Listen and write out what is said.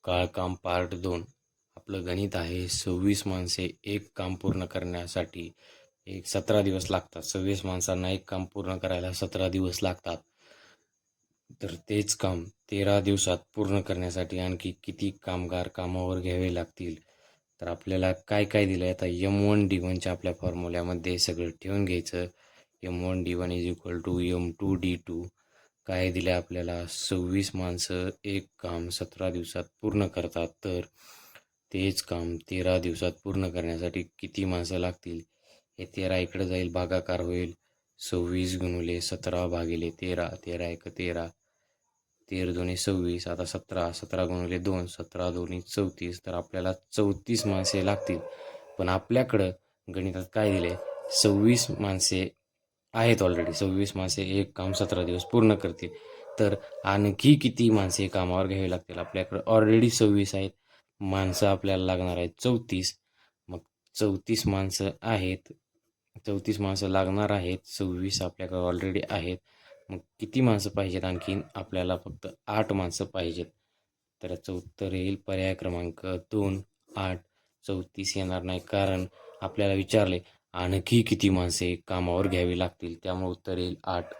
काळकाम part 2. आपलं गणित आहे 26 माणसे एक काम पूर्ण करण्यासाठी 17 दिवस लागतात. 26 माणसांना एक काम पूर्ण करायला 17 दिवस लागतात. तर तेच काम 13 दिवसात पूर्ण करण्यासाठी आणखी किती कामगार कामावर घ्यावे लागतील? तर आपल्याला काय काय दिलं आहे आता M1D1च्या आपल्या फॉर्म्युल्यामध्ये सगळं ठेवून घ्यायचं. M1D1 is equal to M2D2. काय दिलं आहे आपल्याला 26 माणसं एक काम 17 दिवसात पूर्ण करतात. तर तेच काम 13 दिवसात पूर्ण करण्यासाठी किती माणसं लागतील? हे 13 इकडे जाईल, भागाकार होईल 26 गुणिले 17 भागिले 13. 13 एक 13, 13 दोन्ही 26. आता 17, 17 गुणिले 2, 17 दोन्ही 34. तर आपल्याला 34 माणसे लागतील. पण आपल्याकडं गणितात काय दिले? 26 माणसे आहेत ऑलरेडी. 26 माणसे एक काम 17 दिवस पूर्ण करतील. तर आणखी किती माणसे कामावर घ्यावी लागतील? आपल्याकडं ऑलरेडी 26 आहेत. माणसं आपल्याला लागणार आहेत 34. मग 34 माणसं आहेत. 34 माणसं लागणार आहेत. 26 आपल्याकडे ऑलरेडी आहेत. मग किती माणसं पाहिजेत आणखीन? आपल्याला फक्त 8 माणसं पाहिजेत. तर याचं उत्तर येईल पर्याय क्रमांक 2, 8. 34 येणार नाही, कारण आपल्याला विचारले आणखी किती माणसे कामावर घ्यावी लागतील. त्यामुळे उत्तर येईल 8.